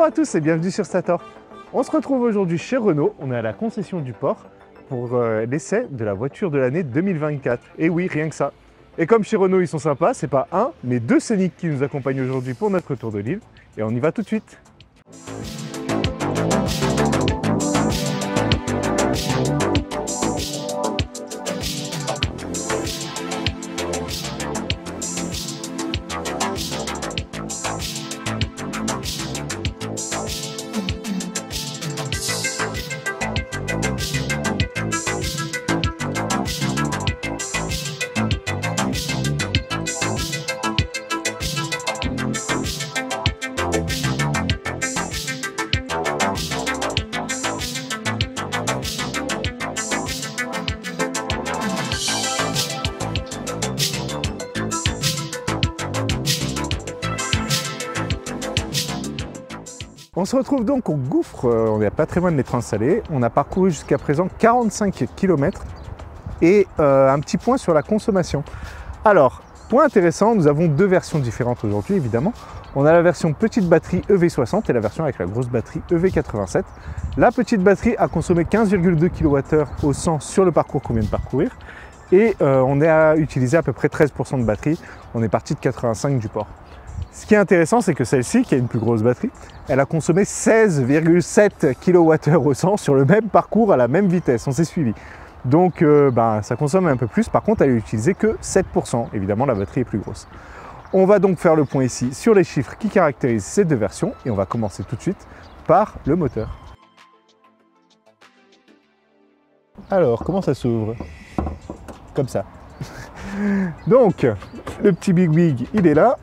Bonjour à tous et bienvenue sur Stator. On se retrouve aujourd'hui chez Renault, on est à la concession du port pour l'essai de la voiture de l'année 2024. Et oui, rien que ça. Et comme chez Renault ils sont sympas, c'est pas un, mais deux Scénic qui nous accompagnent aujourd'hui pour notre tour de l'île. Et on y va tout de suite. On se retrouve donc au gouffre, on n'est pas très loin de l'être installé. On a parcouru jusqu'à présent 45 km et un petit point sur la consommation. Alors, point intéressant, nous avons deux versions différentes aujourd'hui évidemment. On a la version petite batterie EV60 et la version avec la grosse batterie EV87. La petite batterie a consommé 15,2 kWh au 100 sur le parcours qu'on vient de parcourir et on a utilisé à peu près 13% de batterie. On est parti de 85 du port. Ce qui est intéressant, c'est que celle-ci, qui a une plus grosse batterie, elle a consommé 16,7 kWh au 100 sur le même parcours à la même vitesse, on s'est suivi. Donc ça consomme un peu plus, par contre elle n'a utilisé que 7%, évidemment la batterie est plus grosse. On va donc faire le point ici sur les chiffres qui caractérisent ces deux versions et on va commencer tout de suite par le moteur. Alors, comment ça s'ouvre? Comme ça. Donc, le petit Big, il est là.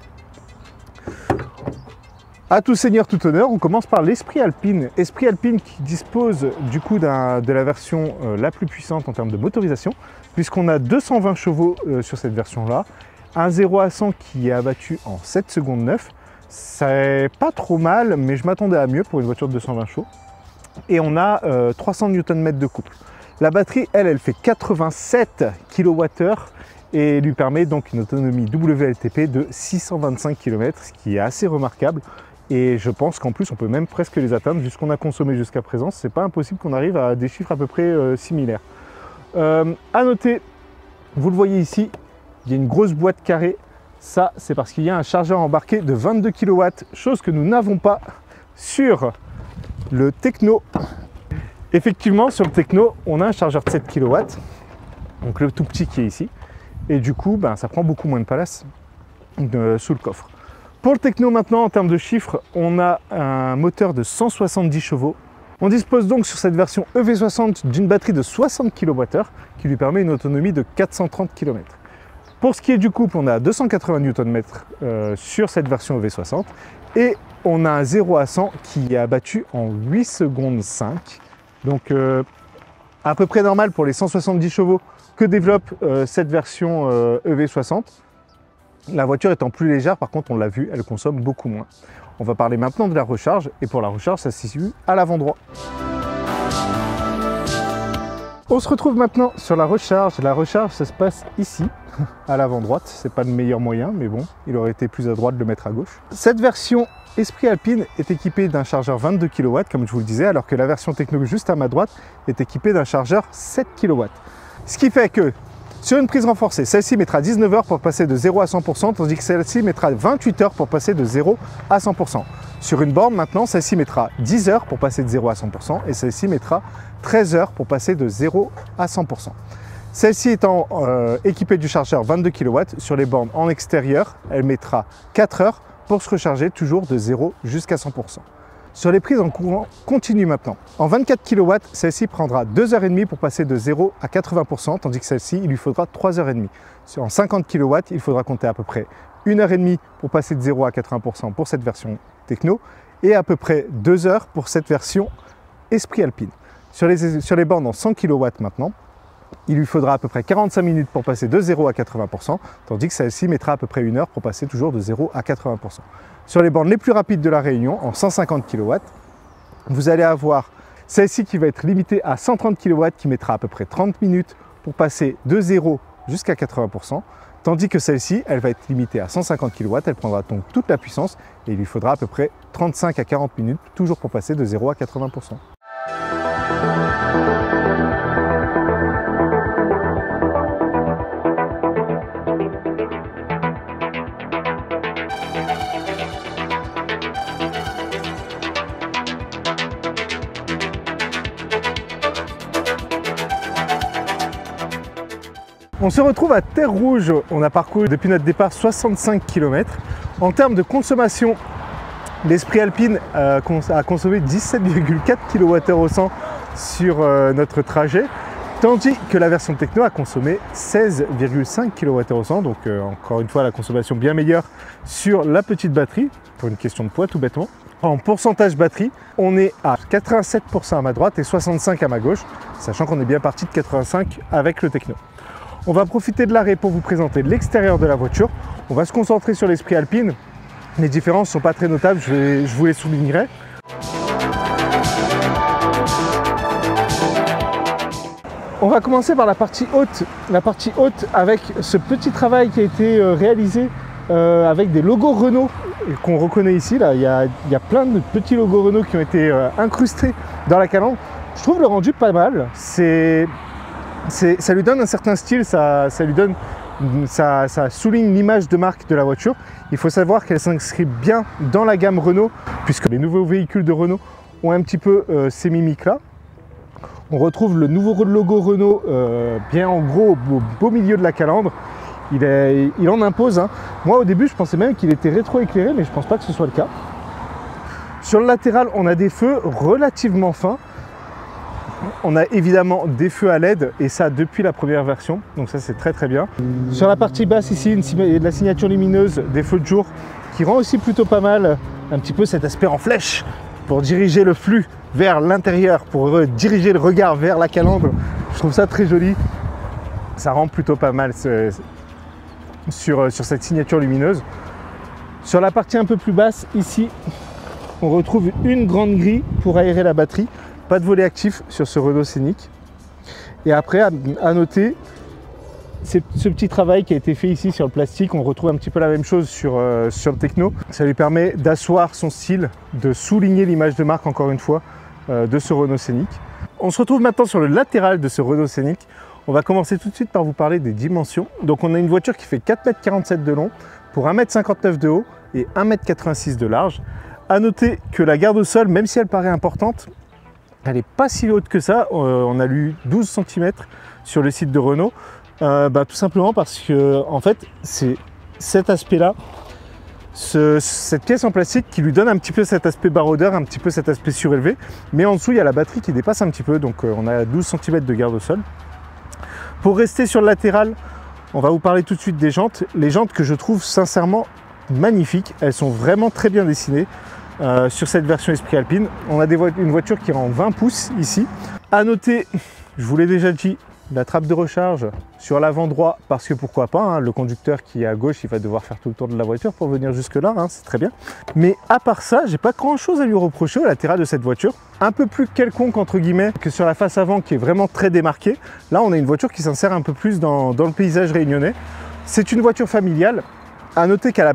À tout seigneur, tout honneur, on commence par l'Esprit Alpine. Esprit Alpine qui dispose du coup de la version la plus puissante en termes de motorisation, puisqu'on a 220 chevaux sur cette version-là, un 0 à 100 qui est abattu en 7 secondes 9. C'est pas trop mal, mais je m'attendais à mieux pour une voiture de 220 chevaux. Et on a 300 Nm de couple. La batterie, elle fait 87 kWh et lui permet donc une autonomie WLTP de 625 km, ce qui est assez remarquable. Et je pense qu'en plus, on peut même presque les atteindre, vu ce qu'on a consommé jusqu'à présent. C'est pas impossible qu'on arrive à des chiffres à peu près similaires. À noter, vous le voyez ici, il y a une grosse boîte carrée. Ça, c'est parce qu'il y a un chargeur embarqué de 22 kW, chose que nous n'avons pas sur le Tekno. Effectivement, sur le Tekno, on a un chargeur de 7 kW, donc le tout petit qui est ici. Et du coup, ça prend beaucoup moins de place sous le coffre. Pour le Tekno maintenant, en termes de chiffres, on a un moteur de 170 chevaux. On dispose donc sur cette version EV60 d'une batterie de 60 kWh qui lui permet une autonomie de 430 km. Pour ce qui est du couple, on a 280 Nm sur cette version EV60 et on a un 0 à 100 qui est abattu en 8 secondes 5. Donc à peu près normal pour les 170 chevaux que développe cette version EV60. La voiture étant plus légère, par contre, on l'a vu, elle consomme beaucoup moins. On va parler maintenant de la recharge, et pour la recharge, ça se situe à l'avant droit. On se retrouve maintenant sur la recharge. La recharge, ça se passe ici, à l'avant droite. C'est pas le meilleur moyen, mais bon, il aurait été plus à droite de le mettre à gauche. Cette version Esprit Alpine est équipée d'un chargeur 22 kW, comme je vous le disais, alors que la version Tekno juste à ma droite est équipée d'un chargeur 7 kW. Ce qui fait que sur une prise renforcée, celle-ci mettra 19 heures pour passer de 0 à 100%, tandis que celle-ci mettra 28 heures pour passer de 0 à 100%. Sur une borne maintenant, celle-ci mettra 10 heures pour passer de 0 à 100% et celle-ci mettra 13 heures pour passer de 0 à 100%. Celle-ci étant équipée du chargeur 22 kW, sur les bornes en extérieur, elle mettra 4 heures pour se recharger toujours de 0 jusqu'à 100%. Sur les prises en courant continu maintenant, en 24 kW, celle-ci prendra 2h30 pour passer de 0 à 80%, tandis que celle-ci, il lui faudra 3h30. En 50 kW, il faudra compter à peu près 1h30 pour passer de 0 à 80% pour cette version Tekno et à peu près 2 heures pour cette version Esprit Alpine. Sur les bornes en 100 kW maintenant, il lui faudra à peu près 45 minutes pour passer de 0 à 80%, tandis que celle-ci mettra à peu près 1 heure pour passer toujours de 0 à 80%. Sur les bornes les plus rapides de la Réunion, en 150 kW, vous allez avoir celle-ci qui va être limitée à 130 kW, qui mettra à peu près 30 minutes pour passer de 0 jusqu'à 80%, tandis que celle-ci, elle va être limitée à 150 kW, elle prendra donc toute la puissance et il lui faudra à peu près 35 à 40 minutes, toujours pour passer de 0 à 80%. On se retrouve à Terre Rouge, on a parcouru depuis notre départ 65 km. En termes de consommation, l'Esprit Alpine a consommé 17,4 kWh au 100 sur notre trajet, tandis que la version Techno a consommé 16,5 kWh au 100, donc encore une fois la consommation bien meilleure sur la petite batterie, pour une question de poids tout bêtement. En pourcentage batterie, on est à 87% à ma droite et 65% à ma gauche, sachant qu'on est bien parti de 85 avec le Techno. On va profiter de l'arrêt pour vous présenter l'extérieur de la voiture. On va se concentrer sur l'Esprit Alpine. Les différences ne sont pas très notables, je vous les soulignerai. On va commencer par la partie haute. La partie haute avec ce petit travail qui a été réalisé avec des logos Renault qu'on reconnaît ici. Là. Il y a plein de petits logos Renault qui ont été incrustés dans la calandre. Je trouve le rendu pas mal. Ça lui donne un certain style, ça souligne l'image de marque de la voiture. Il faut savoir qu'elle s'inscrit bien dans la gamme Renault, puisque les nouveaux véhicules de Renault ont un petit peu ces mimiques-là. On retrouve le nouveau logo Renault bien en gros au beau milieu de la calandre. Il en impose. Hein. Moi au début je pensais même qu'il était rétro-éclairé, mais je ne pense pas que ce soit le cas. Sur le latéral, on a des feux relativement fins. On a évidemment des feux à LED et ça depuis la première version, donc ça c'est très bien. Sur la partie basse ici, de la signature lumineuse, des feux de jour qui rend aussi plutôt pas mal un petit peu cet aspect en flèche pour diriger le flux vers l'intérieur, pour diriger le regard vers la calandre. Je trouve ça très joli, ça rend plutôt pas mal sur cette signature lumineuse. Sur la partie un peu plus basse ici, on retrouve une grande grille pour aérer la batterie. Pas de volet actif sur ce Renault Scénic. Et après, à noter, ce petit travail qui a été fait ici sur le plastique. On retrouve un petit peu la même chose sur le Techno. Ça lui permet d'asseoir son style, de souligner l'image de marque, encore une fois, de ce Renault Scénic. On se retrouve maintenant sur le latéral de ce Renault Scénic. On va commencer tout de suite par vous parler des dimensions. Donc on a une voiture qui fait 4,47 m de long pour 1,59 m de haut et 1,86 m de large. À noter que la garde au sol, même si elle paraît importante, elle n'est pas si haute que ça. On a lu 12 cm sur le site de Renault, tout simplement parce que en fait c'est cet aspect là, cette pièce en plastique qui lui donne un petit peu cet aspect baroudeur, un petit peu cet aspect surélevé, mais en dessous il y a la batterie qui dépasse un petit peu, donc on a 12 cm de garde au sol. Pour rester sur le latéral, on va vous parler tout de suite des jantes, les jantes que je trouve sincèrement magnifiques, elles sont vraiment très bien dessinées. Sur cette version Esprit Alpine, on a une voiture qui rend 20 pouces ici. À noter, je vous l'ai déjà dit, la trappe de recharge sur l'avant droit, parce que pourquoi pas, hein, le conducteur qui est à gauche, il va devoir faire tout le tour de la voiture pour venir jusque là, hein, c'est très bien. Mais à part ça, j'ai pas grand chose à lui reprocher au latéral de cette voiture. Un peu plus quelconque entre guillemets que sur la face avant qui est vraiment très démarquée. Là on a une voiture qui s'insère un peu plus dans le paysage réunionnais. C'est une voiture familiale. À noter qu'elle a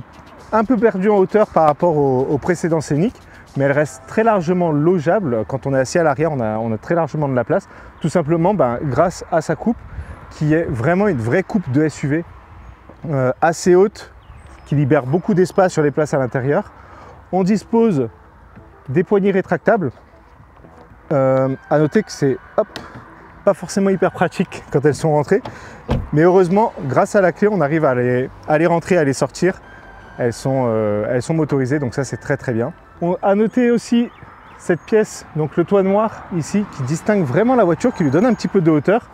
un peu perdu en hauteur par rapport au précédent Scénic, mais elle reste très largement logeable. Quand on est assis à l'arrière, on a très largement de la place, tout simplement grâce à sa coupe, qui est vraiment une vraie coupe de SUV, assez haute, qui libère beaucoup d'espace sur les places à l'intérieur. On dispose des poignées rétractables. À noter que c'est pas forcément hyper pratique quand elles sont rentrées, mais heureusement, grâce à la clé, on arrive à les rentrer, à les sortir. Elles sont motorisées, donc ça c'est très bien. À noter aussi cette pièce, donc le toit noir ici, qui distingue vraiment la voiture, qui lui donne un petit peu de hauteur,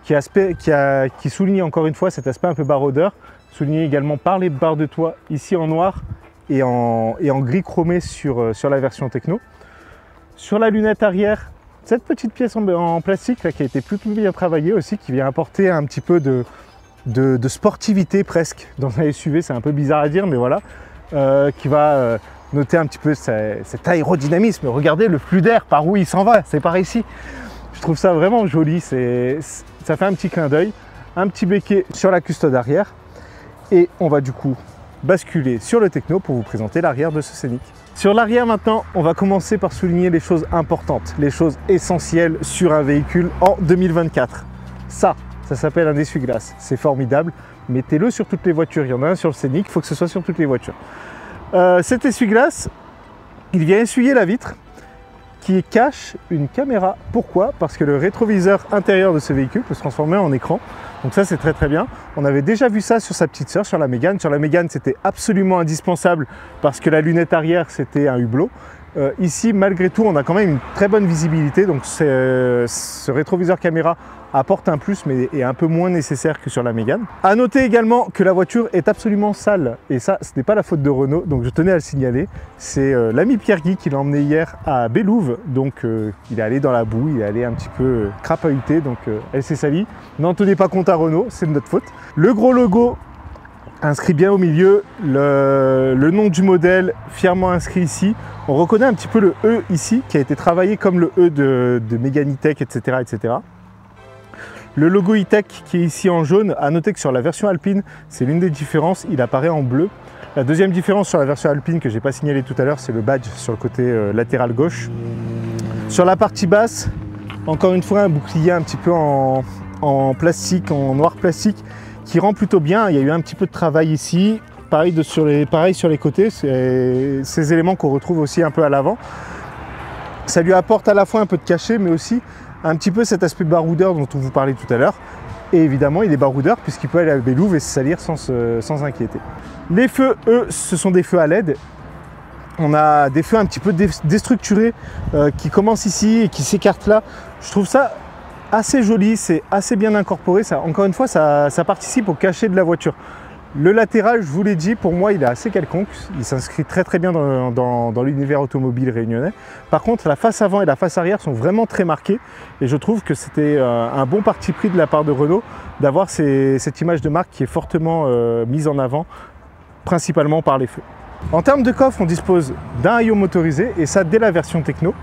qui souligne encore une fois cet aspect un peu baroudeur, souligné également par les barres de toit ici en noir et en gris chromé sur la version Techno. Sur la lunette arrière, cette petite pièce en plastique là, qui a été plutôt bien travaillée aussi, qui vient apporter un petit peu de sportivité presque dans un SUV, c'est un peu bizarre à dire, mais voilà, qui va noter un petit peu cet aérodynamisme. Regardez le flux d'air, par où il s'en va, c'est par ici. Je trouve ça vraiment joli, ça fait un petit clin d'œil, un petit béquet sur la custode arrière, et on va du coup basculer sur le techno pour vous présenter l'arrière de ce Scénic. Sur l'arrière maintenant, on va commencer par souligner les choses importantes, les choses essentielles sur un véhicule en 2024. Ça s'appelle un essuie-glace, c'est formidable, mettez-le sur toutes les voitures, il y en a un sur le Scénic, il faut que ce soit sur toutes les voitures. Cet essuie-glace, il vient essuyer la vitre qui cache une caméra. Pourquoi? Parce que le rétroviseur intérieur de ce véhicule peut se transformer en écran. Donc ça, c'est très très bien. On avait déjà vu ça sur sa petite sœur, sur la Mégane. Sur la Mégane, c'était absolument indispensable parce que la lunette arrière, c'était un hublot. Ici, malgré tout, on a quand même une très bonne visibilité. Donc ce rétroviseur caméra apporte un plus, mais est un peu moins nécessaire que sur la Mégane. À noter également que la voiture est absolument sale. Et ça, ce n'est pas la faute de Renault, donc je tenais à le signaler. C'est l'ami Pierre Guy qui l'a emmené hier à Bélouve. Donc il est allé dans la boue, il est allé un petit peu crapahuter. Donc elle s'est salie. N'en tenez pas compte à Renault, c'est de notre faute. Le gros logo inscrit bien au milieu, le nom du modèle fièrement inscrit ici. On reconnaît un petit peu le E ici, qui a été travaillé comme le E de Mégane E-Tech, etc., etc. Le logo E-Tech qui est ici en jaune, à noter que sur la version Alpine, c'est l'une des différences, il apparaît en bleu. La deuxième différence sur la version Alpine que je n'ai pas signalé tout à l'heure, c'est le badge sur le côté latéral gauche. Sur la partie basse, encore une fois, un bouclier un petit peu en plastique, en noir plastique, qui rend plutôt bien. Il y a eu un petit peu de travail ici, pareil sur les côtés, c'est ces éléments qu'on retrouve aussi un peu à l'avant. Ça lui apporte à la fois un peu de cachet, mais aussi un petit peu cet aspect baroudeur dont on vous parlait tout à l'heure. Et évidemment, il est baroudeur puisqu'il peut aller à Bélouve et se salir sans inquiéter. Les feux, eux, ce sont des feux à LED. On a des feux un petit peu déstructurés qui commencent ici et qui s'écartent là. Je trouve ça assez joli, c'est assez bien incorporé. Ça, encore une fois, ça participe au cachet de la voiture. Le latéral, je vous l'ai dit, pour moi, il est assez quelconque. Il s'inscrit très très bien dans l'univers automobile réunionnais. Par contre, la face avant et la face arrière sont vraiment très marquées. Et je trouve que c'était un bon parti pris de la part de Renault d'avoir cette image de marque qui est fortement mise en avant, principalement par les feux. En termes de coffre, on dispose d'un haillon motorisé, et ça dès la version techno.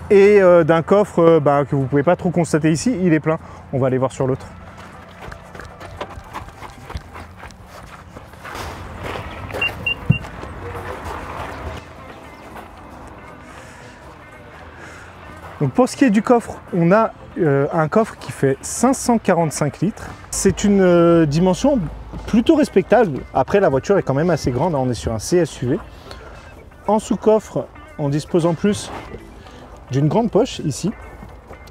Et d'un coffre que vous ne pouvez pas trop constater ici, il est plein. On va aller voir sur l'autre. Donc pour ce qui est du coffre, on a un coffre qui fait 545 litres. C'est une dimension plutôt respectable. Après, la voiture est quand même assez grande, on est sur un CSUV. En sous-coffre, on dispose en plus d'une grande poche ici,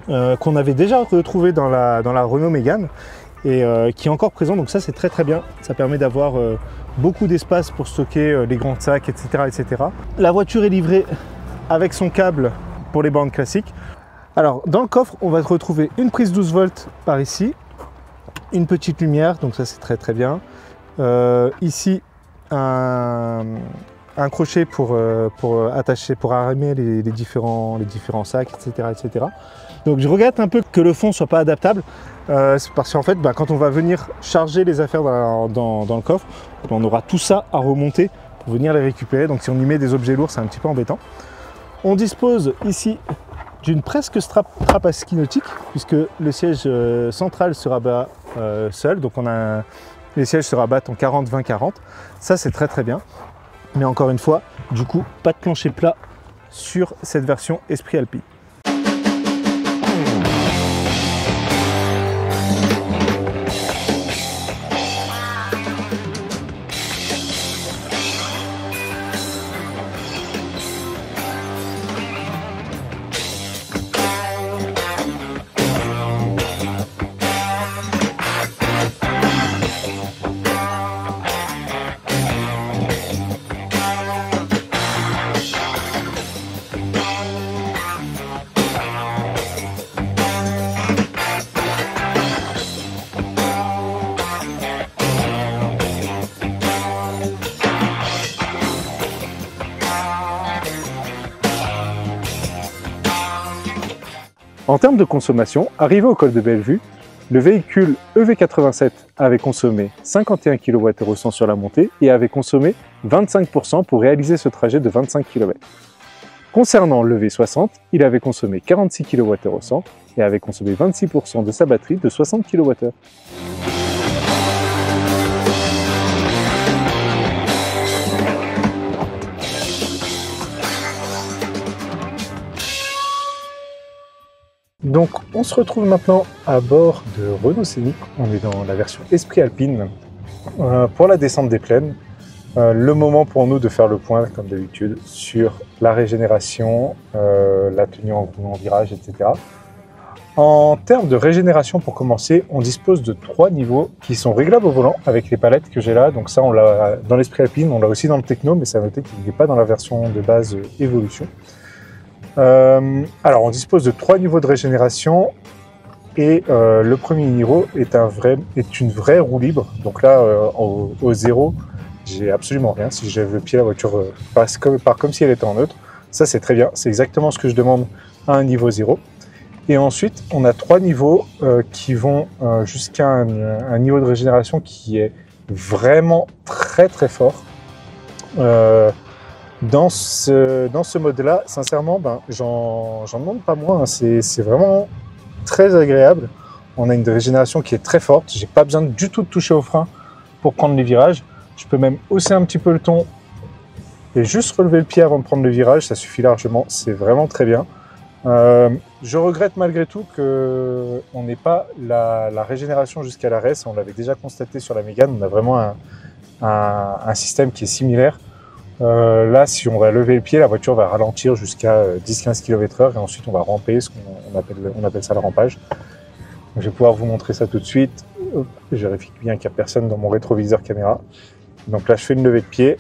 qu'on avait déjà retrouvée dans la Renault Mégane et qui est encore présent. Donc ça, c'est très très bien. Ça permet d'avoir beaucoup d'espace pour stocker les grands sacs, etc., etc. La voiture est livrée avec son câble pour les bornes classiques. Alors dans le coffre, on va retrouver une prise 12 volts par ici, une petite lumière, donc ça c'est très très bien. Ici un crochet pour attacher, pour armer les différents sacs, etc., etc. Donc je regrette un peu que le fond soit pas adaptable, c'est parce qu'en fait quand on va venir charger les affaires dans le coffre, on aura tout ça à remonter pour venir les récupérer. Donc si on y met des objets lourds, c'est un petit peu embêtant. On dispose ici d'une presque trappe à ski nautique, puisque le siège central se rabat seul. Donc les sièges se rabattent en 40-20-40. Ça, c'est très très bien. Mais encore une fois, du coup, pas de plancher plat sur cette version Esprit Alpine. En termes de consommation, arrivé au col de Bellevue, le véhicule EV87 avait consommé 51 kWh au 100 sur la montée et avait consommé 25% pour réaliser ce trajet de 25 km. Concernant le V60, il avait consommé 46 kWh au 100 et avait consommé 26% de sa batterie de 60 kWh. Donc on se retrouve maintenant à bord de Renault Scénic, on est dans la version Esprit Alpine pour la descente des plaines. Le moment pour nous de faire le point comme d'habitude sur la régénération, la tenue en virage, etc. En termes de régénération pour commencer, on dispose de 3 niveaux qui sont réglables au volant avec les palettes que j'ai là. Donc ça on l'a dans l'Esprit Alpine, on l'a aussi dans le Techno, mais ça a noté qu'il n'est pas dans la version de base Evolution. Alors on dispose de 3 niveaux de régénération et le premier niveau est une vraie roue libre. Donc là au 0 j'ai absolument rien. Si je lève le pied, la voiture part comme si elle était en neutre. Ça c'est très bien, c'est exactement ce que je demande à un niveau 0. Et ensuite on a 3 niveaux qui vont jusqu'à un niveau de régénération qui est vraiment très fort. Dans ce mode-là, sincèrement, j'en demande pas moins, hein. C'est vraiment très agréable. On a une régénération qui est très forte. J'ai pas besoin du tout de toucher au frein pour prendre les virages. Je peux même hausser un petit peu le ton et juste relever le pied avant de prendre le virage. Ça suffit largement. C'est vraiment très bien. Je regrette malgré tout qu'on n'ait pas la régénération jusqu'à l'arrêt. On l'avait déjà constaté sur la Mégane. On a vraiment un système qui est similaire. Là, si on va lever le pied, la voiture va ralentir jusqu'à 10-15 km/h et ensuite on va ramper, on appelle ça le rampage. Donc, je vais pouvoir vous montrer ça tout de suite. Hop, je vérifie bien qu'il n'y a personne dans mon rétroviseur caméra. Donc là, je fais une levée de pied.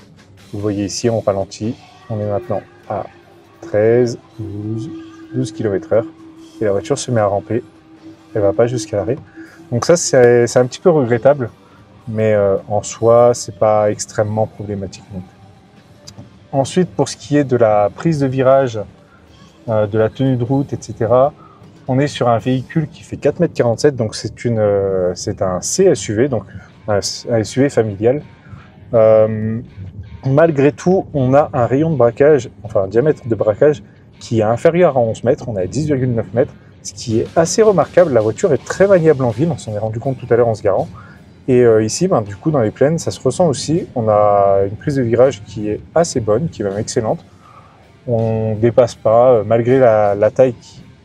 Vous voyez ici, on ralentit. On est maintenant à 13, 12 km/h et la voiture se met à ramper. Elle ne va pas jusqu'à l'arrêt. Donc ça, c'est un petit peu regrettable, mais en soi, c'est pas extrêmement problématique non plus. Ensuite, pour ce qui est de la prise de virage, de la tenue de route, etc., on est sur un véhicule qui fait 4,47 m, donc c'est un CSUV, donc un SUV familial. Malgré tout, on a un rayon de braquage, enfin un diamètre de braquage qui est inférieur à 11 mètres, on est à 10,9 mètres, ce qui est assez remarquable. La voiture est très maniable en ville, on s'en est rendu compte tout à l'heure en se garant. Et ici, du coup, dans les plaines, ça se ressent aussi. On a une prise de virage qui est assez bonne, qui est même excellente. On ne dépasse pas, malgré la taille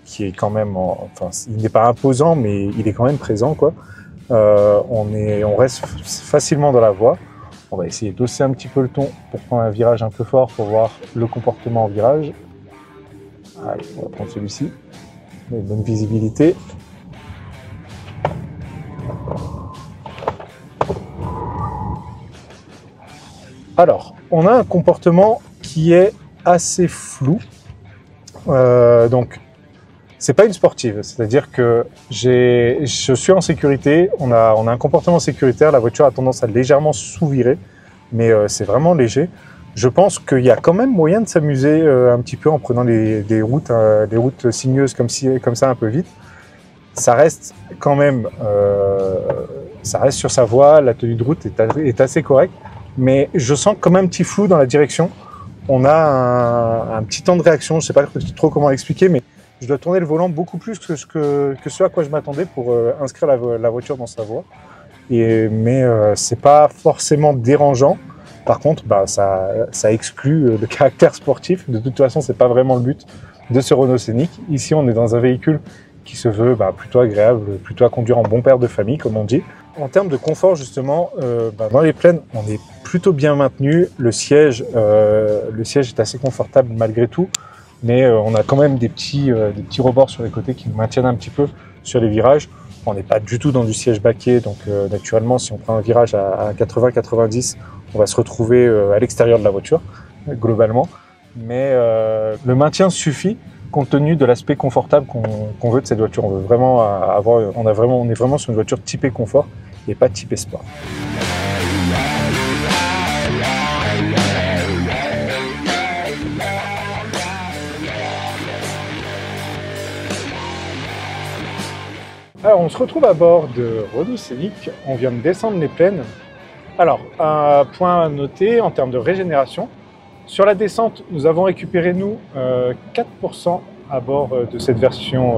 qui est quand même... Enfin, il n'est pas imposant, mais il est quand même présent, quoi. On reste facilement dans la voie. On va essayer d'hausser un petit peu le ton pour prendre un virage un peu fort, pour voir le comportement en virage. Allez, on va prendre celui-ci. Une bonne visibilité. Alors, on a un comportement qui est assez flou. Donc, c'est pas une sportive. C'est-à-dire que je suis en sécurité. On a un comportement sécuritaire. La voiture a tendance à légèrement sous-virer, mais c'est vraiment léger. Je pense qu'il y a quand même moyen de s'amuser un petit peu en prenant des routes sinueuses comme ça un peu vite. Ça reste quand même, ça reste sur sa voie. La tenue de route est assez correcte. Mais je sens comme un petit flou dans la direction. On a un petit temps de réaction, je ne sais pas trop comment l'expliquer, mais je dois tourner le volant beaucoup plus que ce à quoi je m'attendais pour inscrire la voiture dans sa voie. Mais c'est pas forcément dérangeant. Par contre, ça exclut le caractère sportif. De toute façon, c'est pas vraiment le but de ce Renault Scénic. Ici, on est dans un véhicule qui se veut plutôt agréable, plutôt à conduire en bon père de famille, comme on dit. En termes de confort, justement, dans les plaines, on est plutôt bien maintenu. Le siège est assez confortable malgré tout, mais on a quand même des petits rebords sur les côtés qui nous maintiennent un petit peu sur les virages. On n'est pas du tout dans du siège baquet, donc naturellement, si on prend un virage à 80-90, on va se retrouver à l'extérieur de la voiture, globalement. Mais le maintien suffit compte tenu de l'aspect confortable qu'on veut de cette voiture. On veut vraiment on est vraiment sur une voiture typée confort et pas typée sport. Alors, on se retrouve à bord de Renault Scénic. On vient de descendre les plaines. Alors, un point à noter en termes de régénération. Sur la descente, nous avons récupéré, 4% à bord de cette version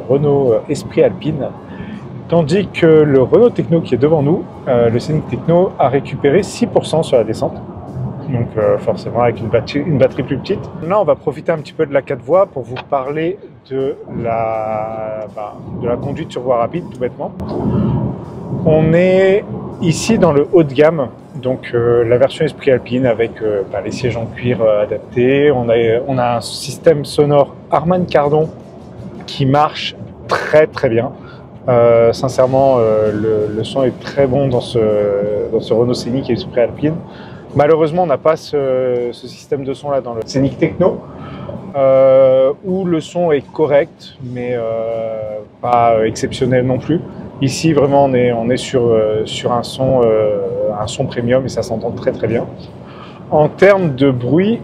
Renault Esprit Alpine, tandis que le Renault Techno qui est devant nous, le Scénic Techno, a récupéré 6% sur la descente. Donc forcément avec une batterie plus petite. Là, on va profiter un petit peu de la 4 voies pour vous parler de la conduite sur voie rapide, tout bêtement. On est ici dans le haut de gamme, donc la version Esprit Alpine avec les sièges en cuir adaptés. On a un système sonore Harman Kardon qui marche très très bien. Sincèrement, le son est très bon dans ce Renault Scénic et Esprit Alpine. Malheureusement, on n'a pas ce système de son là dans le Scénic Techno, où le son est correct, mais pas exceptionnel non plus. Ici, vraiment, on est sur un son premium et ça s'entend très très bien. En termes de bruit,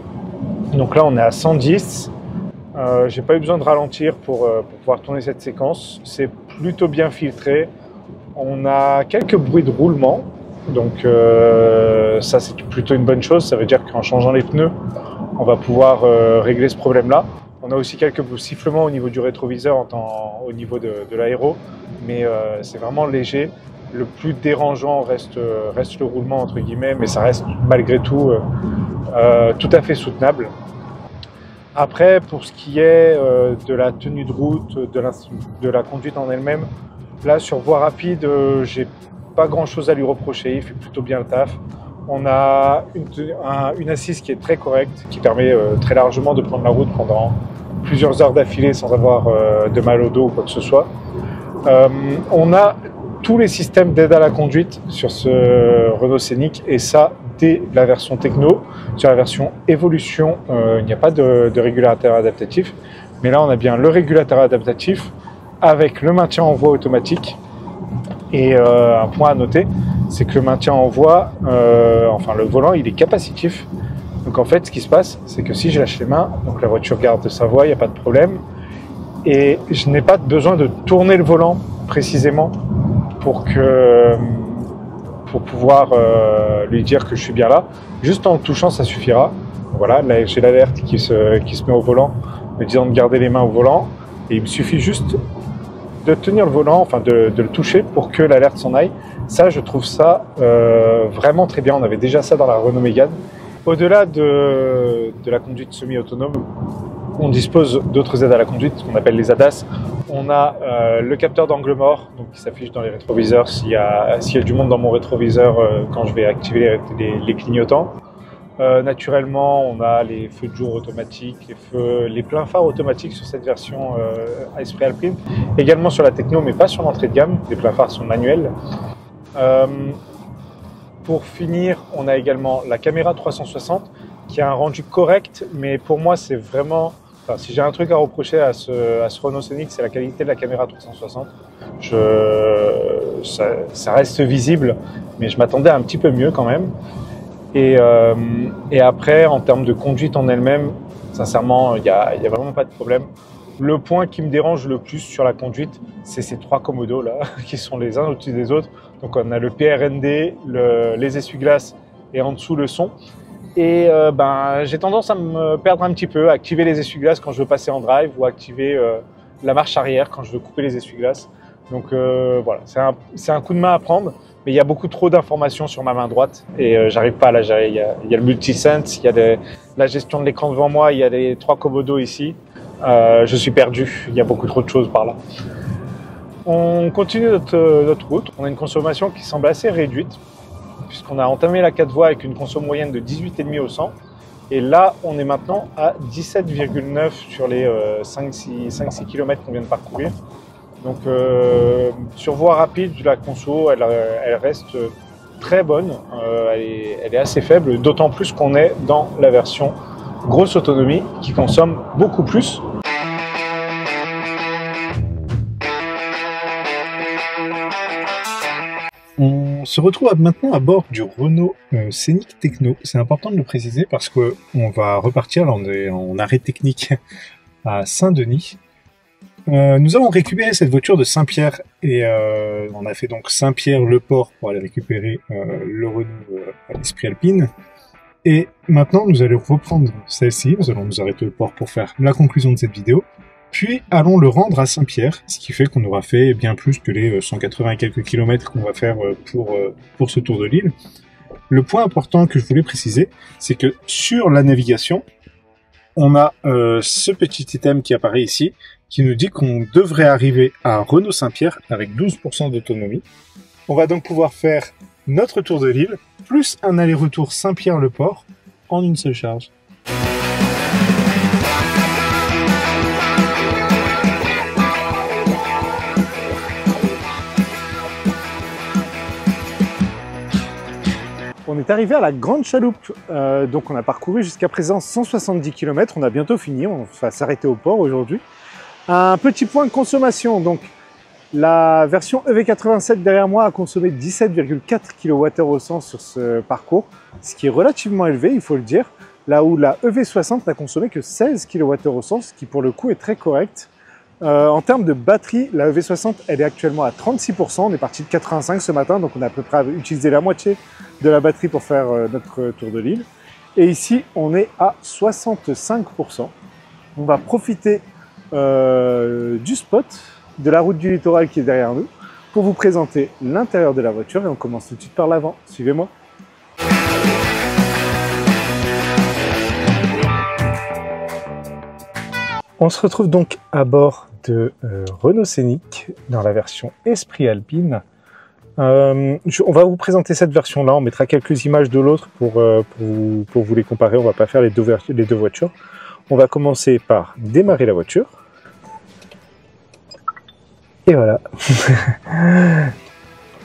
donc là, on est à 110. J'ai pas eu besoin de ralentir pour pouvoir tourner cette séquence. C'est plutôt bien filtré. On a quelques bruits de roulement, donc ça c'est plutôt une bonne chose. Ça veut dire qu'en changeant les pneus, on va pouvoir régler ce problème-là. On a aussi quelques sifflements au niveau du rétroviseur, au niveau de l'aéro, mais c'est vraiment léger. Le plus dérangeant reste le roulement entre guillemets, mais ça reste malgré tout tout à fait soutenable. Après, pour ce qui est de la tenue de route, de la conduite en elle-même, là sur voie rapide, j'ai pas grand chose à lui reprocher, il fait plutôt bien le taf. On a une assise qui est très correcte, qui permet très largement de prendre la route pendant plusieurs heures d'affilée sans avoir de mal au dos ou quoi que ce soit. On a tous les systèmes d'aide à la conduite sur ce Renault Scénic, et ça dès la version techno. Sur la version évolution, il n'y a pas de régulateur adaptatif, mais là on a bien le régulateur adaptatif avec le maintien en voie automatique. Et un point à noter, c'est que le maintien en voie, le volant, il est capacitif. Donc en fait, ce qui se passe, c'est que si je lâche les mains, donc la voiture garde sa voie, il n'y a pas de problème. Et je n'ai pas besoin de tourner le volant précisément pour pouvoir lui dire que je suis bien là. Juste en le touchant, ça suffira. Voilà, là j'ai l'alerte qui se met au volant, me disant de garder les mains au volant. Et il me suffit juste de tenir le volant, enfin de le toucher pour que l'alerte s'en aille. Ça, je trouve ça vraiment très bien. On avait déjà ça dans la Renault Mégane. Au-delà de la conduite semi-autonome, on dispose d'autres aides à la conduite, ce qu'on appelle les ADAS. On a le capteur d'angle mort, donc qui s'affiche dans les rétroviseurs s'il y a du monde dans mon rétroviseur quand je vais activer les clignotants. Naturellement, on a les feux de jour automatiques, les pleins phares automatiques sur cette version Esprit Alpine. Également sur la techno, mais pas sur l'entrée de gamme. Les pleins phares sont manuels. Pour finir, on a également la caméra 360 qui a un rendu correct, mais pour moi, c'est vraiment... Enfin, si j'ai un truc à reprocher à ce Renault Scénic, c'est la qualité de la caméra 360. Ça reste visible, mais je m'attendais à un petit peu mieux quand même. Et après, en termes de conduite en elle-même, sincèrement, il y a vraiment pas de problème. Le point qui me dérange le plus sur la conduite, c'est ces trois commodos là, qui sont les uns au-dessus des autres. Donc on a le PRND, les essuie-glaces et en dessous le son. Et j'ai tendance à me perdre un petit peu, à activer les essuie-glaces quand je veux passer en drive ou activer la marche arrière quand je veux couper les essuie-glaces. Donc voilà, c'est un coup de main à prendre, mais il y a beaucoup trop d'informations sur ma main droite et j'arrive pas à la gérer. Il y a le multisense, il y a la gestion de l'écran devant moi, il y a les trois commodos ici. Je suis perdu, il y a beaucoup trop de choses par là. On continue notre route, on a une consommation qui semble assez réduite, puisqu'on a entamé la 4 voies avec une conso moyenne de 18,5 au 100. Et là, on est maintenant à 17,9 sur les 5-6 km qu'on vient de parcourir. Donc sur voie rapide, la conso, elle reste très bonne, elle est assez faible, d'autant plus qu'on est dans la version grosse autonomie qui consomme beaucoup plus. On se retrouve maintenant à bord du Renault Scénic Techno. C'est important de le préciser parce que on va repartir, là on est en arrêt technique à Saint-Denis. Nous avons récupéré cette voiture de Saint-Pierre et on a fait donc Saint-Pierre-le-Port pour aller récupérer le Renault Esprit Alpine. Et maintenant nous allons reprendre celle-ci, nous allons nous arrêter au port pour faire la conclusion de cette vidéo. Puis allons le rendre à Saint-Pierre, ce qui fait qu'on aura fait bien plus que les 180 et quelques kilomètres qu'on va faire pour ce tour de l'île. Le point important que je voulais préciser, c'est que sur la navigation, on a ce petit item qui apparaît ici, qui nous dit qu'on devrait arriver à Renault-Saint-Pierre avec 12% d'autonomie. On va donc pouvoir faire notre tour de l'île, plus un aller-retour Saint-Pierre-le-Port en une seule charge. On est arrivé à la Grande Chaloupe, donc on a parcouru jusqu'à présent 170 km, on a bientôt fini, on va s'arrêter au port aujourd'hui. Un petit point de consommation, donc la version EV87 derrière moi a consommé 17,4 kWh au 100 sur ce parcours, ce qui est relativement élevé, il faut le dire, là où la EV60 n'a consommé que 16 kWh au 100, ce qui pour le coup est très correct. En termes de batterie, la EV60 elle est actuellement à 36%, on est parti de 85 ce matin, donc on a à peu près utilisé la moitié de la batterie pour faire notre tour de l'île. Et ici, on est à 65%. On va profiter du spot, de la route du littoral qui est derrière nous, pour vous présenter l'intérieur de la voiture et on commence tout de suite par l'avant. Suivez-moi. On se retrouve donc à bord de Renault Scénic dans la version Esprit Alpine. On va vous présenter cette version-là, on mettra quelques images de l'autre pour vous les comparer, on va pas faire les deux voitures. On va commencer par démarrer la voiture. Et voilà.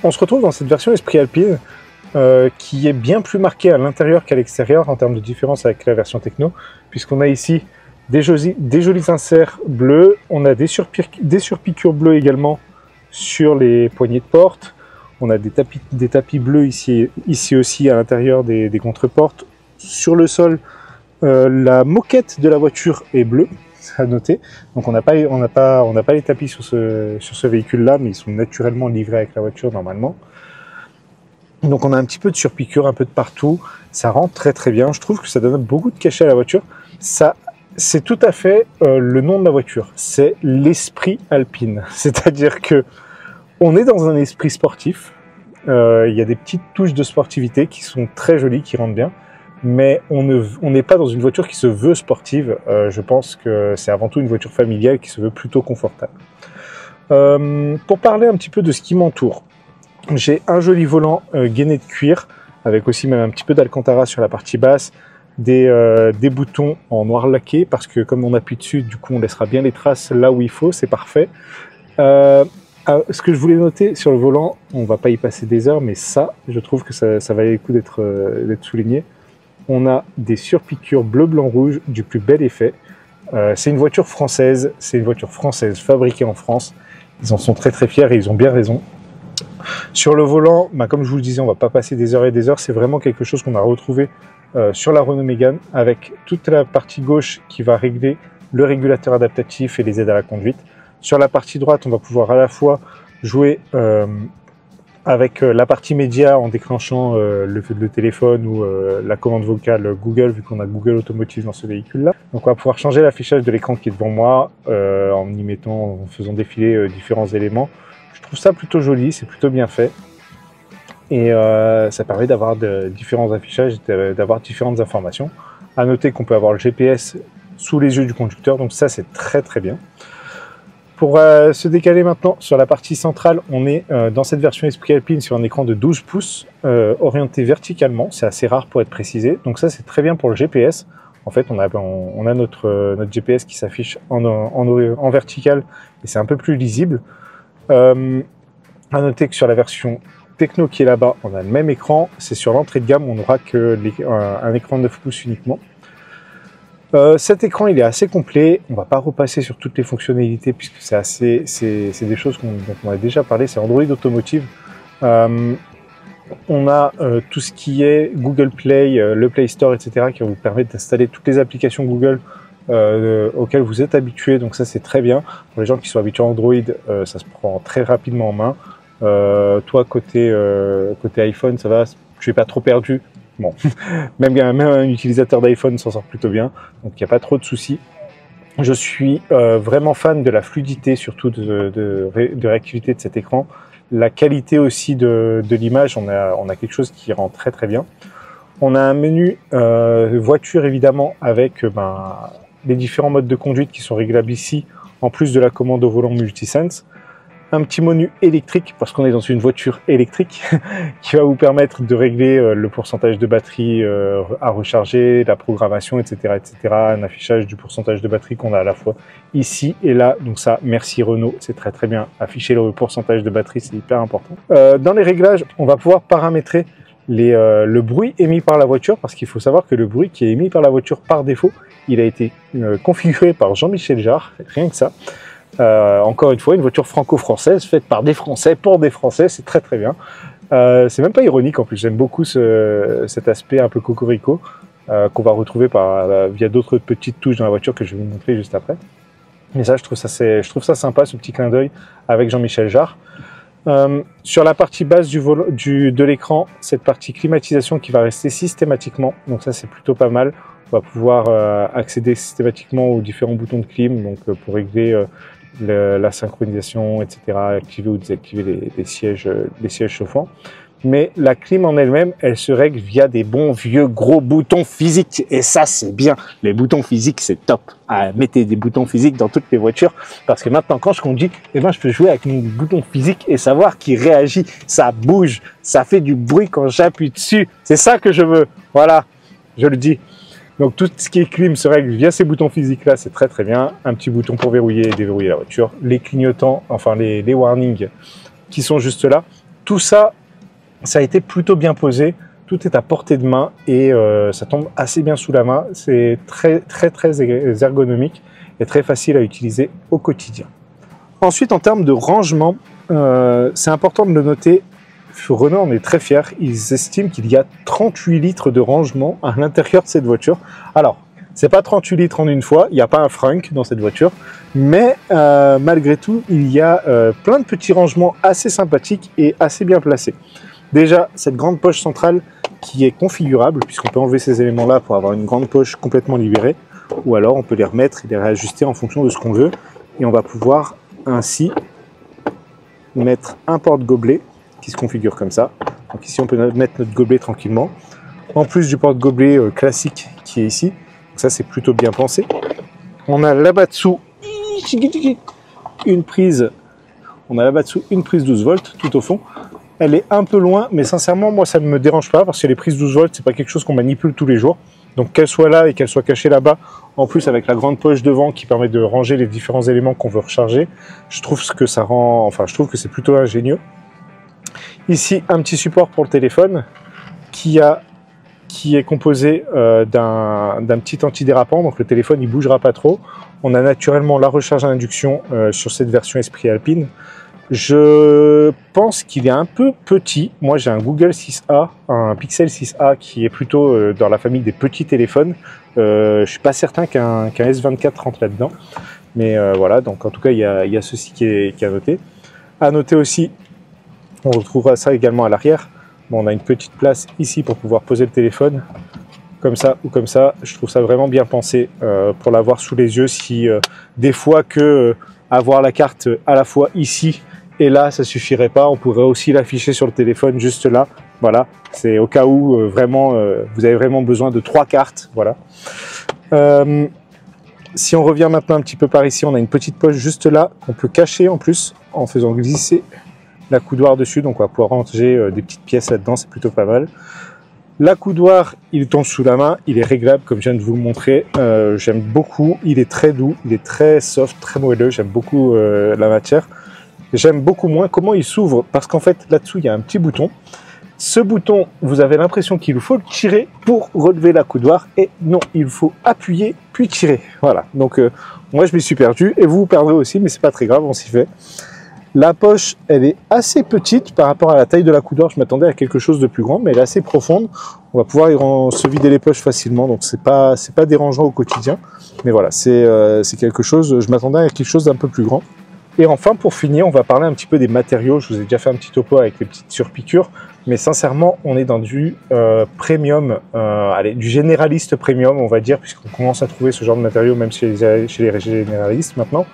On se retrouve dans cette version Esprit Alpine qui est bien plus marquée à l'intérieur qu'à l'extérieur en termes de différence avec la version techno, puisqu'on a ici des jolis inserts bleus, on a des surpiqûres bleues également sur les poignées de porte, on a des tapis bleus ici aussi à l'intérieur des contreportes. Sur le sol, la moquette de la voiture est bleue, à noter. Donc on n'a pas les tapis sur ce véhicule-là, mais ils sont naturellement livrés avec la voiture normalement. Donc on a un petit peu de surpiqûre, un peu de partout. Ça rend très très bien. Je trouve que ça donne beaucoup de cachet à la voiture. C'est tout à fait le nom de la voiture. C'est l'Esprit Alpine. C'est-à-dire que on est dans un esprit sportif. Il y a des petites touches de sportivité qui sont très jolies, qui rendent bien. Mais on n'est pas dans une voiture qui se veut sportive. Je pense que c'est avant tout une voiture familiale qui se veut plutôt confortable. Pour parler un petit peu de ce qui m'entoure, j'ai un joli volant gainé de cuir, avec aussi même un petit peu d'alcantara sur la partie basse, des boutons en noir laqué, parce que comme on appuie dessus, du coup on laissera bien les traces là où il faut, c'est parfait. Ce que je voulais noter sur le volant, on va pas y passer des heures, mais ça, je trouve que ça valait le coup d'être souligné. On a des surpiqûres bleu, blanc, rouge du plus bel effet. C'est une voiture française, fabriquée en France. Ils en sont très très fiers et ils ont bien raison. Sur le volant, comme je vous le disais, on va pas passer des heures et des heures. C'est vraiment quelque chose qu'on a retrouvé sur la Renault Mégane, avec toute la partie gauche qui va régler le régulateur adaptatif et les aides à la conduite. Sur la partie droite, on va pouvoir à la fois jouer avec la partie média en déclenchant le téléphone ou la commande vocale Google, vu qu'on a Google Automotive dans ce véhicule-là. Donc on va pouvoir changer l'affichage de l'écran qui est devant moi en faisant défiler différents éléments. Je trouve ça plutôt joli, c'est plutôt bien fait. Et ça permet d'avoir différents affichages, d'avoir différentes informations. À noter qu'on peut avoir le GPS sous les yeux du conducteur, donc ça c'est très très bien. Pour se décaler maintenant sur la partie centrale, on est dans cette version Esprit Alpine sur un écran de 12 pouces orienté verticalement, c'est assez rare pour être précisé, donc ça c'est très bien pour le GPS. En fait on a notre GPS qui s'affiche en vertical et c'est un peu plus lisible. À noter que sur la version Techno qui est là-bas, on a le même écran, c'est sur l'entrée de gamme, on n'aura qu'un écran de 9 pouces uniquement. Cet écran il est assez complet, on va pas repasser sur toutes les fonctionnalités puisque c'est des choses dont on a déjà parlé, c'est Android Automotive. On a tout ce qui est Google Play, le Play Store, etc. qui va vous permettre d'installer toutes les applications Google auxquelles vous êtes habitués, donc ça c'est très bien. Pour les gens qui sont habitués à Android, ça se prend très rapidement en main. Toi côté iPhone, ça va, tu es pas trop perdu. Bon, même un utilisateur d'iPhone s'en sort plutôt bien, donc il n'y a pas trop de soucis. Je suis vraiment fan de la fluidité, surtout de réactivité de cet écran. La qualité aussi de l'image, on a quelque chose qui rend très très bien. On a un menu voiture évidemment avec les différents modes de conduite qui sont réglables ici en plus de la commande au volant multisense. Un petit menu électrique, parce qu'on est dans une voiture électrique, qui va vous permettre de régler le pourcentage de batterie à recharger, la programmation, etc., etc. Un affichage du pourcentage de batterie qu'on a à la fois ici et là. Donc ça, merci Renault, c'est très très bien. Afficher le pourcentage de batterie, c'est hyper important. Dans les réglages, on va pouvoir paramétrer le bruit émis par la voiture, parce qu'il faut savoir que le bruit qui est émis par la voiture par défaut, il a été configuré par Jean-Michel Jarre, rien que ça. Encore une fois, une voiture franco-française faite par des Français pour des Français, c'est très très bien. C'est même pas ironique en plus, j'aime beaucoup cet aspect un peu cocorico qu'on va retrouver via d'autres petites touches dans la voiture que je vais vous montrer juste après. Mais ça, je trouve ça sympa, ce petit clin d'œil avec Jean-Michel Jarre. Sur la partie basse de l'écran, cette partie climatisation qui va rester systématiquement, donc ça c'est plutôt pas mal. On va pouvoir accéder systématiquement aux différents boutons de clim, donc pour régler la synchronisation, etc., activer ou désactiver les sièges chauffants. Mais la clim en elle-même, elle se règle via des bons vieux gros boutons physiques. Et ça, c'est bien. Les boutons physiques, c'est top. Mettez des boutons physiques dans toutes les voitures. Parce que maintenant, quand je conduis, eh ben, je peux jouer avec mon bouton physique et savoir qu'il réagit. Ça bouge. Ça fait du bruit quand j'appuie dessus. C'est ça que je veux. Voilà. Je le dis. Donc tout ce qui est clim se règle via ces boutons physiques là, c'est très très bien. Un petit bouton pour verrouiller et déverrouiller la voiture. Les clignotants, enfin les warnings qui sont juste là. Tout ça, ça a été plutôt bien posé. Tout est à portée de main et ça tombe assez bien sous la main. C'est très très très ergonomique et très facile à utiliser au quotidien. Ensuite, en termes de rangement, c'est important de le noter. Renault en est très fier, ils estiment qu'il y a 38 litres de rangement à l'intérieur de cette voiture. Alors, c'est pas 38 litres en une fois, il n'y a pas un frunk dans cette voiture, mais malgré tout, il y a plein de petits rangements assez sympathiques et assez bien placés. Déjà, cette grande poche centrale qui est configurable, puisqu'on peut enlever ces éléments-là pour avoir une grande poche complètement libérée, ou alors on peut les remettre et les réajuster en fonction de ce qu'on veut, et on va pouvoir ainsi mettre un porte-gobelet qui se configure comme ça. Donc ici on peut mettre notre gobelet tranquillement. En plus du porte-gobelet classique qui est ici. Donc ça c'est plutôt bien pensé. On a là-bas dessous une prise. On a là-bas dessous une prise 12 volts tout au fond. Elle est un peu loin, mais sincèrement moi ça ne me dérange pas parce que les prises 12 volts c'est pas quelque chose qu'on manipule tous les jours. Donc qu'elle soit là et qu'elle soit cachée là-bas, en plus avec la grande poche devant qui permet de ranger les différents éléments qu'on veut recharger, je trouve que ça rend, enfin je trouve que c'est plutôt ingénieux. Ici, un petit support pour le téléphone qui est composé d'un petit antidérapant, donc le téléphone il bougera pas trop. On a naturellement la recharge à induction sur cette version Esprit Alpine. Je pense qu'il est un peu petit. Moi j'ai un Google 6A, un Pixel 6A qui est plutôt dans la famille des petits téléphones. Je suis pas certain qu'un S24 rentre là-dedans. Mais voilà, donc en tout cas il y a ceci qui est à noter. À noter aussi, on retrouvera ça également à l'arrière. Bon, on a une petite place ici pour pouvoir poser le téléphone, comme ça ou comme ça. Je trouve ça vraiment bien pensé pour l'avoir sous les yeux. Si des fois que avoir la carte à la fois ici et là, ça suffirait pas, on pourrait aussi l'afficher sur le téléphone juste là. Voilà, c'est au cas où vraiment vous avez vraiment besoin de 3 cartes. Voilà. Si on revient maintenant un petit peu par ici, on a une petite poche juste là qu'on peut cacher en plus en faisant glisser la coudoir dessus, donc on va pouvoir ranger des petites pièces là-dedans, c'est plutôt pas mal. La coudoir, il tombe sous la main, il est réglable comme je viens de vous le montrer, j'aime beaucoup, il est très doux, il est très soft, très moelleux, j'aime beaucoup la matière. J'aime beaucoup moins comment il s'ouvre, parce qu'en fait là-dessous il y a un petit bouton. Ce bouton, vous avez l'impression qu'il faut le tirer pour relever la coudoir, et non, il faut appuyer puis tirer. Voilà, donc moi je m'y suis perdu, et vous vous perdrez aussi, mais c'est pas très grave, on s'y fait. La poche, elle est assez petite par rapport à la taille de la coudoir. Je m'attendais à quelque chose de plus grand, mais elle est assez profonde. On va pouvoir se vider les poches facilement, donc c'est pas dérangeant au quotidien. Mais voilà, c'est quelque chose. Je m'attendais à quelque chose d'un peu plus grand. Et enfin, pour finir, on va parler un petit peu des matériaux. Je vous ai déjà fait un petit topo avec les petites surpiqûres, mais sincèrement, on est dans du premium, allez, du généraliste premium, on va dire, puisqu'on commence à trouver ce genre de matériaux même chez les généralistes maintenant.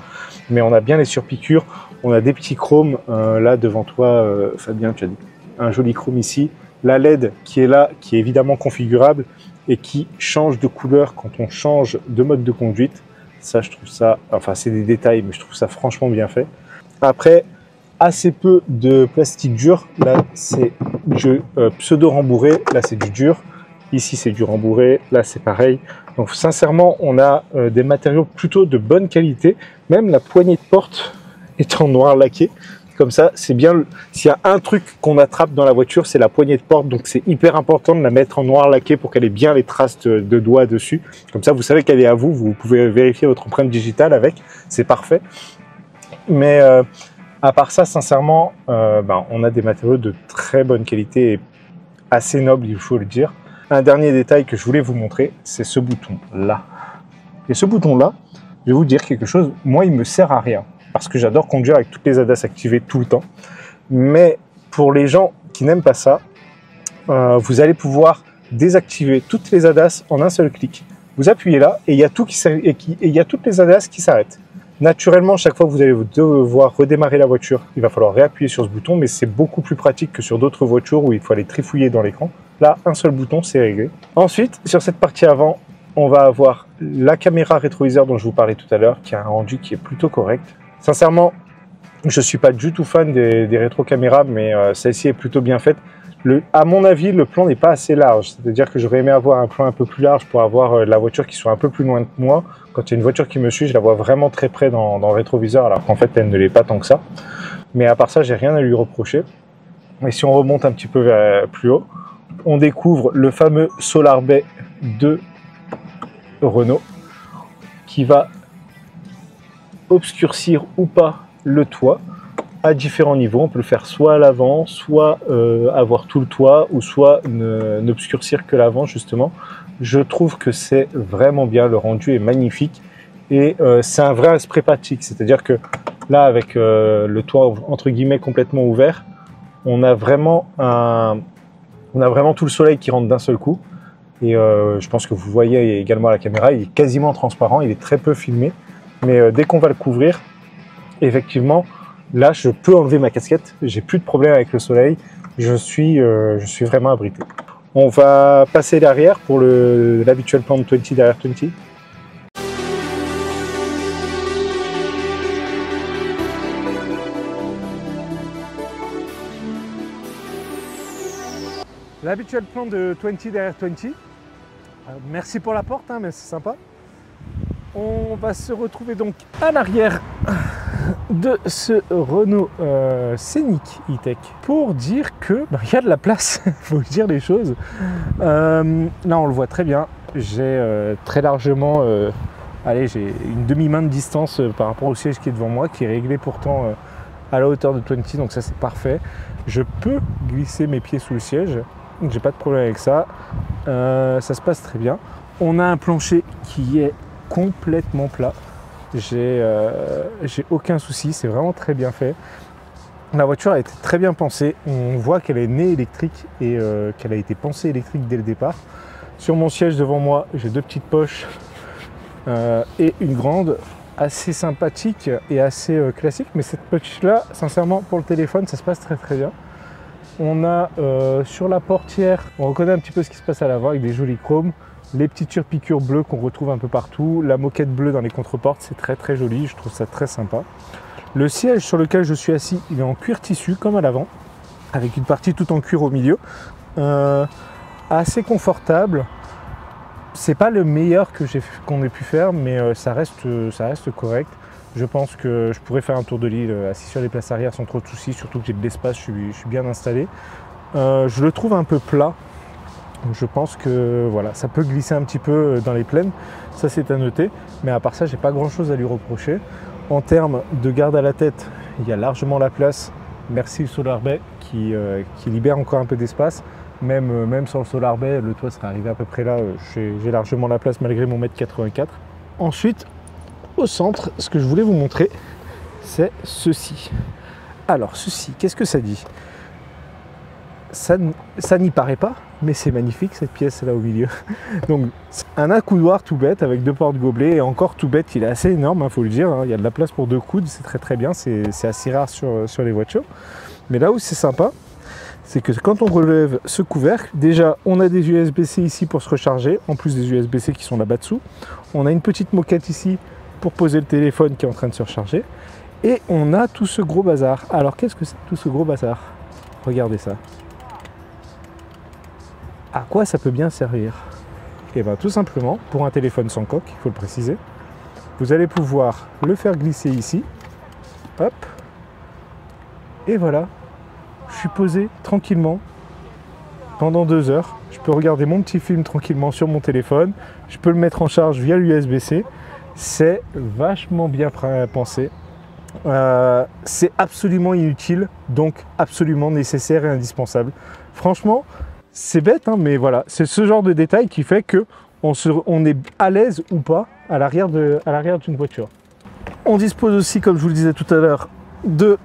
Mais on a bien les surpiqûres. On a des petits chromes là devant toi, Fabien, tu as un joli chrome ici. La LED qui est là, qui est évidemment configurable et qui change de couleur quand on change de mode de conduite. Ça, je trouve ça, enfin c'est des détails, mais je trouve ça franchement bien fait. Après, assez peu de plastique dur. Là, c'est du pseudo-rembourré. Là, c'est du dur. Ici, c'est du rembourré. Là, c'est pareil. Donc, sincèrement, on a des matériaux plutôt de bonne qualité. Même la poignée de porte est en noir laqué. Comme ça, c'est bien. S'il y a un truc qu'on attrape dans la voiture, c'est la poignée de porte. Donc, c'est hyper important de la mettre en noir laqué pour qu'elle ait bien les traces de doigts dessus. Comme ça, vous savez qu'elle est à vous. Vous pouvez vérifier votre empreinte digitale avec. C'est parfait. Mais à part ça, sincèrement, on a des matériaux de très bonne qualité et assez nobles, il faut le dire. Un dernier détail que je voulais vous montrer, c'est ce bouton-là. Et ce bouton-là, je vais vous dire quelque chose, moi, il me sert à rien. Parce que j'adore conduire avec toutes les ADAS activées tout le temps. Mais pour les gens qui n'aiment pas ça, vous allez pouvoir désactiver toutes les ADAS en un seul clic. Vous appuyez là et il y a toutes les ADAS qui s'arrêtent. Naturellement, chaque fois que vous allez devoir redémarrer la voiture, il va falloir réappuyer sur ce bouton, mais c'est beaucoup plus pratique que sur d'autres voitures où il faut aller trifouiller dans l'écran. Là, un seul bouton, c'est réglé. Ensuite, sur cette partie avant, on va avoir la caméra rétroviseur dont je vous parlais tout à l'heure, qui a un rendu qui est plutôt correct. Sincèrement, je ne suis pas du tout fan des rétro-caméras, mais celle-ci est plutôt bien faite. À mon avis, le plan n'est pas assez large. C'est-à-dire que j'aurais aimé avoir un plan un peu plus large pour avoir la voiture qui soit un peu plus loin de moi. Quand il y a une voiture qui me suit, je la vois vraiment très près dans le rétroviseur, alors qu'en fait, elle ne l'est pas tant que ça. Mais à part ça, j'ai rien à lui reprocher. Et si on remonte un petit peu plus haut, on découvre le fameux Solar Bay de Renault qui va obscurcir ou pas le toit à différents niveaux. On peut le faire soit à l'avant, soit avoir tout le toit, ou soit n'obscurcir que l'avant justement. Je trouve que c'est vraiment bien, le rendu est magnifique et c'est un vrai esprit pratique. C'est-à-dire que là, avec le toit entre guillemets complètement ouvert, on a vraiment tout le soleil qui rentre d'un seul coup. Et je pense que vous voyez également à la caméra, il est quasiment transparent, il est très peu filmé. Mais dès qu'on va le couvrir, effectivement, là, je peux enlever ma casquette. J'ai plus de problème avec le soleil. Je suis vraiment abrité. On va passer l'arrière pour l'habituel plan de 20 derrière 20. L'habituel plan de 20 derrière 20. Merci pour la porte, hein, mais c'est sympa. On va se retrouver donc à l'arrière de ce Renault Scénic E-Tech pour dire que y a de la place, il faut dire les choses. Là on le voit très bien, j'ai très largement, j'ai une demi-main de distance par rapport au siège qui est devant moi, qui est réglé pourtant à la hauteur de 20, donc ça c'est parfait. Je peux glisser mes pieds sous le siège, donc j'ai pas de problème avec ça. Ça se passe très bien. On a un plancher qui est complètement plat. J'ai aucun souci, c'est vraiment très bien fait. La voiture a été très bien pensée. On voit qu'elle est née électrique et qu'elle a été pensée électrique dès le départ. Sur mon siège devant moi, j'ai deux petites poches et une grande, assez sympathique et assez classique. Mais cette poche-là, sincèrement, pour le téléphone, ça se passe très très bien. On a sur la portière, on reconnaît un petit peu ce qui se passe à l'avant avec des jolis chromes. Les petites surpiqûres bleues qu'on retrouve un peu partout. La moquette bleue dans les contreportes, c'est très très joli. Je trouve ça très sympa. Le siège sur lequel je suis assis, il est en cuir tissu comme à l'avant, avec une partie tout en cuir au milieu. Assez confortable. C'est pas le meilleur qu'on ait pu faire, mais ça reste correct. Je pense que je pourrais faire un tour de l'île assis sur les places arrière sans trop de soucis, surtout que j'ai de l'espace, je suis bien installé. Je le trouve un peu plat. Je pense que voilà, ça peut glisser un petit peu dans les plaines, ça c'est à noter, mais à part ça, j'ai pas grand chose à lui reprocher. En termes de garde à la tête, il y a largement la place. Merci le Solar Bay qui libère encore un peu d'espace. Même sans le Solar Bay, le toit serait arrivé à peu près là. J'ai largement la place malgré mon 1,84 m. Ensuite, au centre, ce que je voulais vous montrer, c'est ceci. Alors ceci, qu'est-ce que ça dit ? Ça n'y paraît pas, mais c'est magnifique cette pièce là au milieu. Donc un accoudoir tout bête avec deux portes gobelets, et encore tout bête, il est assez énorme, il faut le dire, hein. Il y a de la place pour deux coudes, c'est très très bien, c'est assez rare sur les voitures. Mais là où c'est sympa, c'est que quand on relève ce couvercle, déjà on a des USB-C ici pour se recharger, en plus des USB-C qui sont là-bas dessous. On a une petite moquette ici pour poser le téléphone qui est en train de se recharger. Et on a tout ce gros bazar. Alors qu'est-ce que c'est tout ce gros bazar? Regardez ça. À quoi ça peut bien servir? Et bien tout simplement, pour un téléphone sans coque, il faut le préciser, vous allez pouvoir le faire glisser ici. Hop. Et voilà. Je suis posé tranquillement pendant 2 heures. Je peux regarder mon petit film tranquillement sur mon téléphone. Je peux le mettre en charge via l'USB-C. C'est vachement bien pensé. C'est absolument inutile, donc absolument nécessaire et indispensable. Franchement, c'est bête, hein, mais voilà, c'est ce genre de détail qui fait que on est à l'aise ou pas à l'arrière d'une voiture. On dispose aussi, comme je vous le disais tout à l'heure, de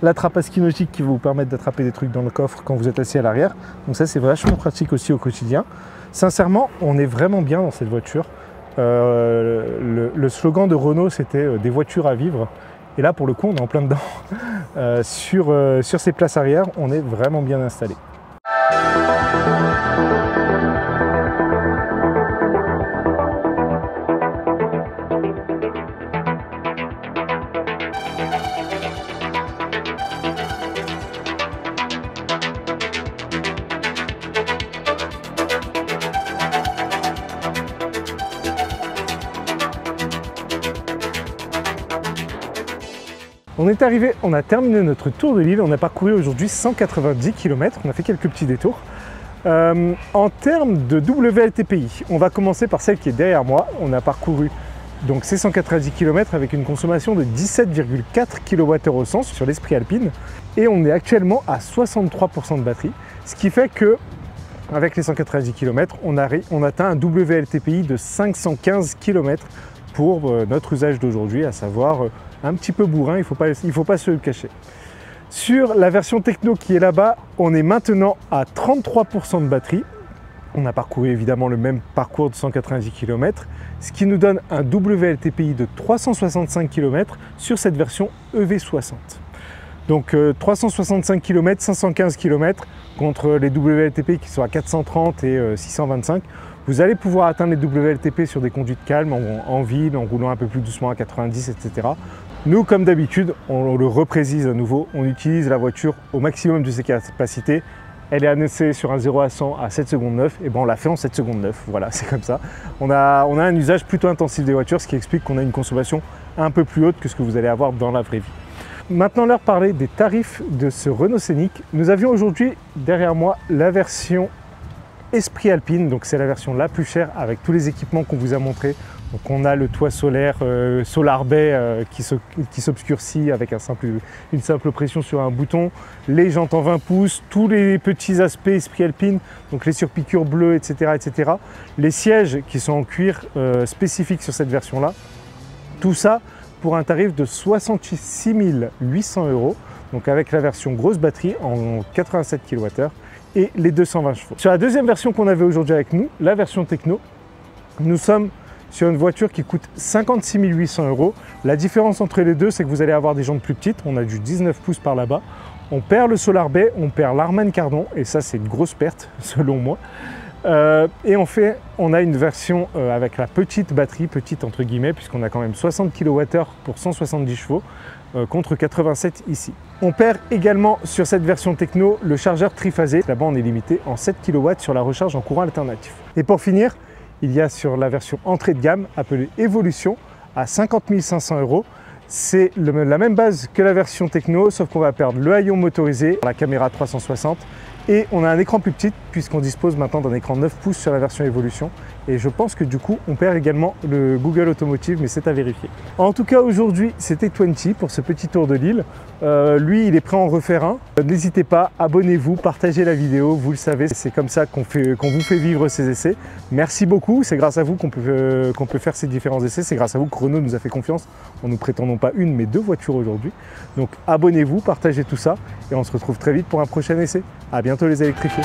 la trappe à ski nautique qui va vous permettre d'attraper des trucs dans le coffre quand vous êtes assis à l'arrière. Donc ça, c'est vachement pratique aussi au quotidien. Sincèrement, on est vraiment bien dans cette voiture. Le slogan de Renault, c'était des voitures à vivre. Et là, pour le coup, on est en plein dedans. Sur ces places arrière, on est vraiment bien installé. On est arrivé, on a terminé notre tour de l'île, on a parcouru aujourd'hui 190 km, on a fait quelques petits détours. En termes de WLTPI, on va commencer par celle qui est derrière moi. On a parcouru donc ces 190 km avec une consommation de 17,4 kWh au 100 sur l'Esprit Alpine. Et on est actuellement à 63% de batterie, ce qui fait que avec les 190 km, on atteint un WLTPI de 515 km pour notre usage d'aujourd'hui, à savoir un petit peu bourrin, il faut pas se le cacher. Sur la version techno qui est là-bas, on est maintenant à 33% de batterie. On a parcouru évidemment le même parcours de 190 km, ce qui nous donne un WLTPI de 365 km sur cette version EV60. Donc 365 km, 515 km contre les WLTP qui sont à 430 et 625. Vous allez pouvoir atteindre les WLTP sur des conduites calmes, en ville, en roulant un peu plus doucement à 90, etc. Nous, comme d'habitude, on le reprécise à nouveau, on utilise la voiture au maximum de ses capacités. Elle est annoncée sur un 0 à 100 à 7 secondes 9, et ben on l'a fait en 7 secondes 9, voilà, c'est comme ça. On a un usage plutôt intensif des voitures, ce qui explique qu'on a une consommation un peu plus haute que ce que vous allez avoir dans la vraie vie. Maintenant, l'heure de parler des tarifs de ce Renault Scénic. Nous avions aujourd'hui derrière moi la version Esprit Alpine, donc c'est la version la plus chère avec tous les équipements qu'on vous a montrés. Donc on a le toit solaire Solar Bay qui s'obscurcit avec une simple pression sur un bouton, les jantes en 20 pouces, tous les petits aspects Esprit Alpine, donc les surpiqûres bleues, etc., etc. Les sièges qui sont en cuir spécifiques sur cette version-là. Tout ça pour un tarif de 66 800 €, donc avec la version grosse batterie en 87 kWh et les 220 chevaux. Sur la deuxième version qu'on avait aujourd'hui avec nous, la version techno, nous sommes sur une voiture qui coûte 56 800 €. La différence entre les deux, c'est que vous allez avoir des jantes plus petites. On a du 19 pouces par là-bas. On perd le Solar Bay, on perd l'Harman Kardon, et ça, c'est une grosse perte, selon moi. Et on a une version avec la petite batterie, petite entre guillemets, puisqu'on a quand même 60 kWh pour 170 chevaux, contre 87 ici. On perd également sur cette version techno le chargeur triphasé. Là-bas, on est limité en 7 kW sur la recharge en courant alternatif. Et pour finir, il y a sur la version entrée de gamme, appelée Evolution, à 50 500 €. C'est la même base que la version techno, sauf qu'on va perdre le haillon motorisé, la caméra 360, et on a un écran plus petit, puisqu'on dispose maintenant d'un écran 9 pouces sur la version Evolution. Et je pense que du coup, on perd également le Google Automotive, mais c'est à vérifier. En tout cas, aujourd'hui, c'était 20 pour ce petit tour de l'île. Lui, il est prêt à en refaire un. N'hésitez pas, abonnez-vous, partagez la vidéo. Vous le savez, c'est comme ça qu'on vous fait vivre ces essais. Merci beaucoup. C'est grâce à vous qu'on peut faire ces différents essais. C'est grâce à vous que Renault nous a fait confiance en nous prêtant non pas une, mais 2 voitures aujourd'hui. Donc, abonnez-vous, partagez tout ça. Et on se retrouve très vite pour un prochain essai. À bientôt les électrifiés.